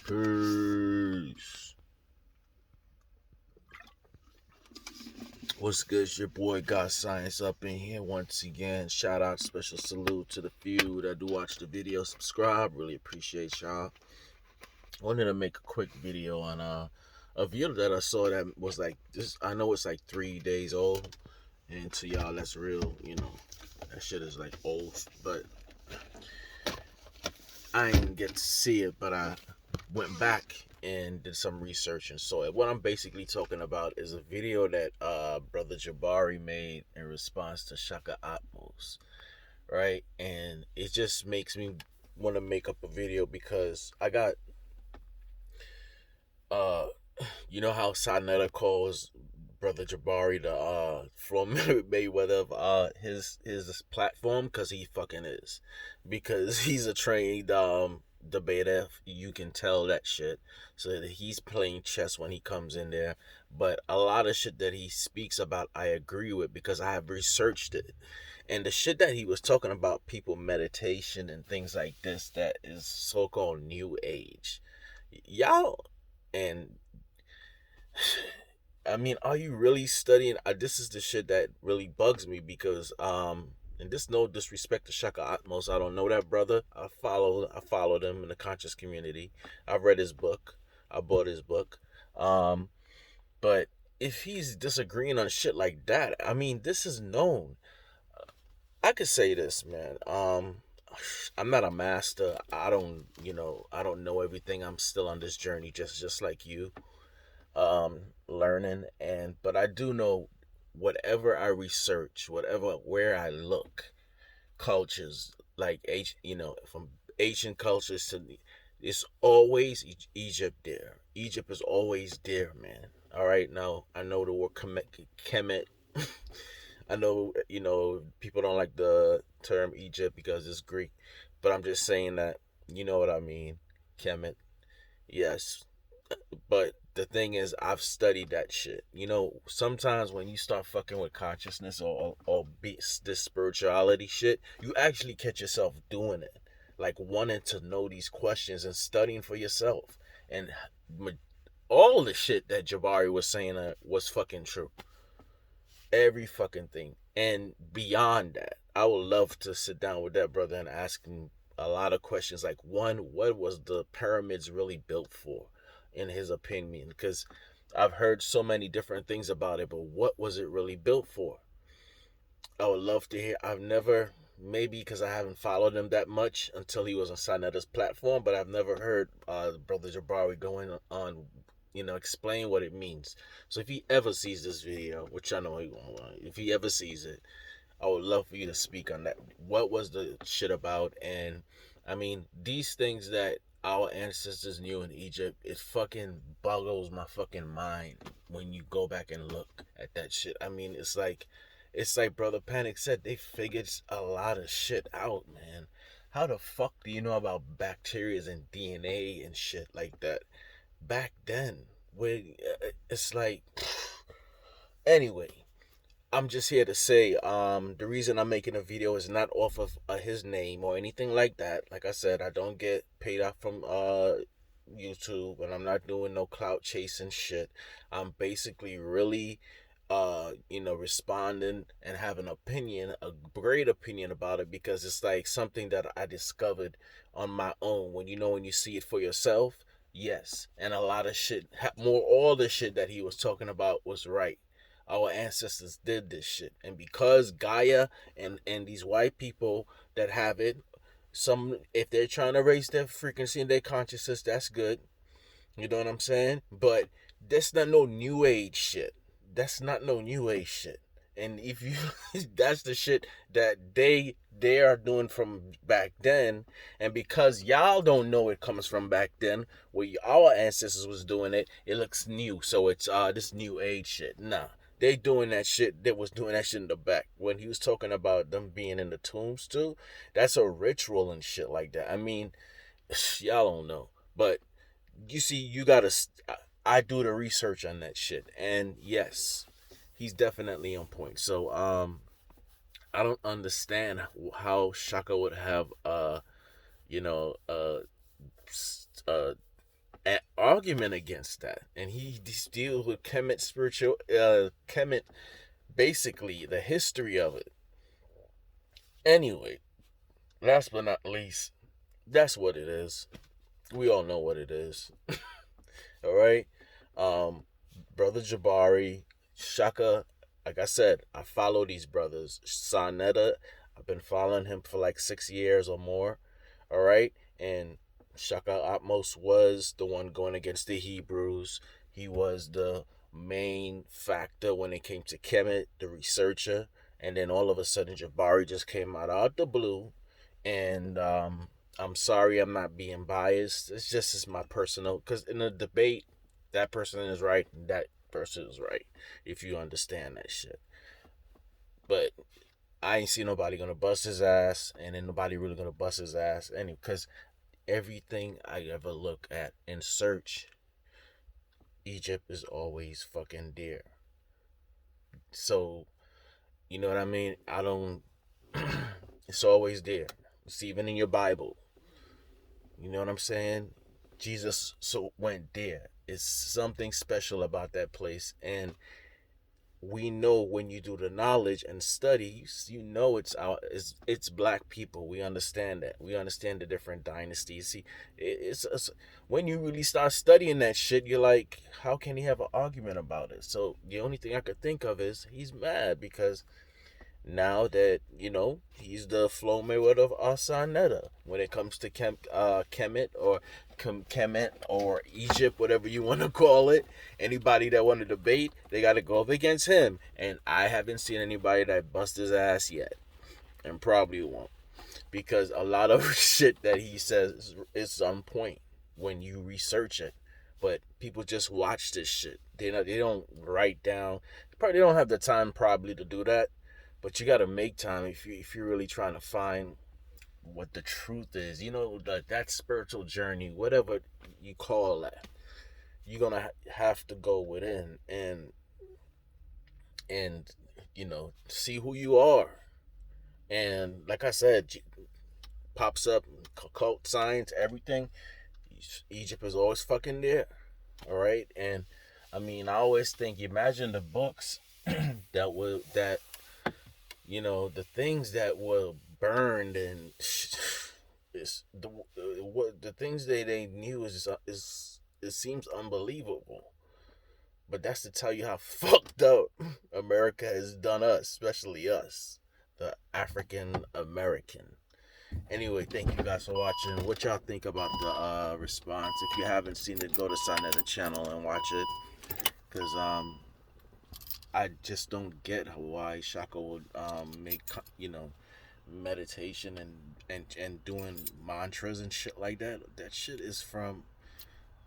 Peace. What's good? It's your boy Got Science up in here once again. Shout out, special salute to the few that do watch the video. Subscribe, really appreciate y'all. Wanted to make a quick video on a video that I saw that was like this. I know it's like 3 days old, and to y'all that's real. That shit is like old, but I didn't get to see it, but I went back and did some research and saw it. What I'm basically talking about is a video that brother Jabari made in response to Shakka Ahmose, right? And it just makes me want to make up a video because I got uh you know how Sanetta calls brother Jabari the Floyd Mayweather of his platform, because he fucking is, because he's a trained debater. You can tell that shit, so that he's playing chess when he comes in there. But a lot of shit that he speaks about I agree with because I have researched it. And the shit that he was talking about, people meditation and things like this, that is so-called new age, y'all. And I mean, are you really studying? This is the shit that really bugs me because and this no disrespect to Shakka Atmos. I don't know that brother. I followed him in the conscious community. I read his book. I bought his book. But if he's disagreeing on shit like that, I mean, this is known. I could say this, man. I'm not a master. I don't know everything. I'm still on this journey, just like you, learning. But I do know, whatever I research, where I look, cultures like from Asian cultures to, it's always Egypt there. Egypt is always there, man. All right, now I know the word Kemet. I know, people don't like the term Egypt because it's Greek, but I'm just saying that, you know what I mean. Kemet, yes. But the thing is, I've studied that shit. Sometimes when you start fucking with consciousness or this spirituality shit, you actually catch yourself doing it, like wanting to know these questions and studying for yourself. And all the shit that Jabari was saying was fucking true. Every fucking thing. And beyond that, I would love to sit down with that brother and ask him a lot of questions. Like, one, what was the pyramids really built for, in his opinion? Because I've heard so many different things about it, but what was it really built for? I would love to hear. I've never, maybe because I haven't followed him that much until he was on Sanetta's platform, but I've never heard brother Jabari going on, explain what it means. So if he ever sees this video, which I know he won't, if he ever sees it, I would love for you to speak on that. What was the shit about? And I mean, these things that our ancestors knew in Egypt, it fucking boggles my fucking mind when you go back and look at that shit. I mean, it's like Brother Panic said, they figured a lot of shit out, man. How the fuck do you know about bacteria and DNA and shit like that back then? Where it's like, anyway, I'm just here to say, the reason I'm making a video is not off of his name or anything like that. Like I said, I don't get paid off from YouTube, and I'm not doing no clout chasing shit. I'm basically really responding and have an opinion, a great opinion about it, because it's like something that I discovered on my own. When you see it for yourself, yes. And a lot of shit, all the shit that he was talking about was right. Our ancestors did this shit, and because Gaia and these white people that have it, some, if they're trying to raise their frequency and their consciousness, that's good. You know what I'm saying? But that's not no new age shit. That's not no new age shit. And if you that's the shit that they are doing from back then. And because y'all don't know it comes from back then, where our ancestors was doing it, it looks new. So it's this new age shit. Nah. They doing that shit. They was doing that shit in the back. When he was talking about them being in the tombs too, that's a ritual and shit like that. I mean, y'all don't know. But you see, you gotta. I do the research on that shit, and yes, he's definitely on point. So I don't understand how Shaka would have you know uh argument against that, and he deals with Kemet spiritual, Kemet, basically the history of it. Anyway, last but not least, that's what it is. We all know what it is. All right. Um, Brother Jabari, Shaka, like I said, I follow these brothers. Sonetta, I've been following him for like 6 years or more. All right. And Shaka Atmos was the one going against the Hebrews. He was the main factor when it came to Kemet, the researcher. And then all of a sudden, Jabari just came out the blue. And I'm sorry, I'm not being biased. It's just it's my personal, because in a debate, that person is right, and that person is right. If you understand that shit, but I ain't see nobody gonna bust his ass, and then nobody really gonna bust his ass, and because everything I ever look at and search, Egypt is always fucking there. So you know what I mean? I don't. It's always there. It's even in your Bible. You know what I'm saying? Jesus so went there. It's something special about that place, and we know when you do the knowledge and study, you know it's black people. We understand that. We understand the different dynasties. See, it's when you really start studying that shit, you're like, how can he have an argument about it? So the only thing I could think of is he's mad because now that he's the Flo Mayweather of Asaneta when it comes to Kemet or Kemet or Egypt, whatever you want to call it. Anybody that want to debate, they got to go up against him, and I haven't seen anybody that bust his ass yet, and probably won't, because a lot of shit that he says is on point when you research it. But people just watch this shit. They don't write down. Probably don't have the time probably to do that. But you gotta make time if you're really trying to find what the truth is. That spiritual journey, whatever you call that, you're gonna have to go within and see who you are. And like I said, pops up cult signs, everything. Egypt is always fucking there. All right, and I mean, I always think, imagine the books that the things that were burned, and it's the things they knew is it seems unbelievable. But that's to tell you how fucked up America has done us, especially us, the African American. Anyway, thank you guys for watching. What y'all think about the response? If you haven't seen it, go to Sonetta channel and watch it. Cause I just don't get why Shaka would make meditation and doing mantras and shit like that. That shit is from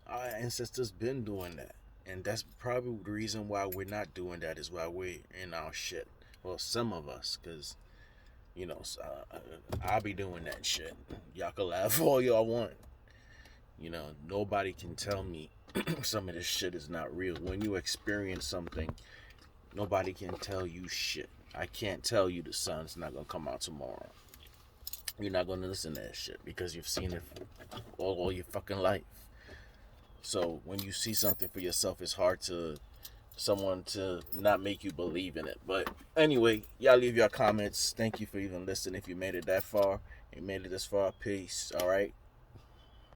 our ancestors been doing that, and that's probably the reason why we're not doing that, is why we're in our shit. Well, some of us, cause I'll be doing that shit. Y'all can laugh all y'all want. Nobody can tell me some of this shit is not real. When you experience something, nobody can tell you shit. I can't tell you the sun's not gonna come out tomorrow. You're not gonna listen to that shit because you've seen it all your fucking life. So when you see something for yourself, it's hard to someone to not make you believe in it. But anyway, y'all leave your comments. Thank you for even listening. If you made it that far, you made it this far, peace. All right.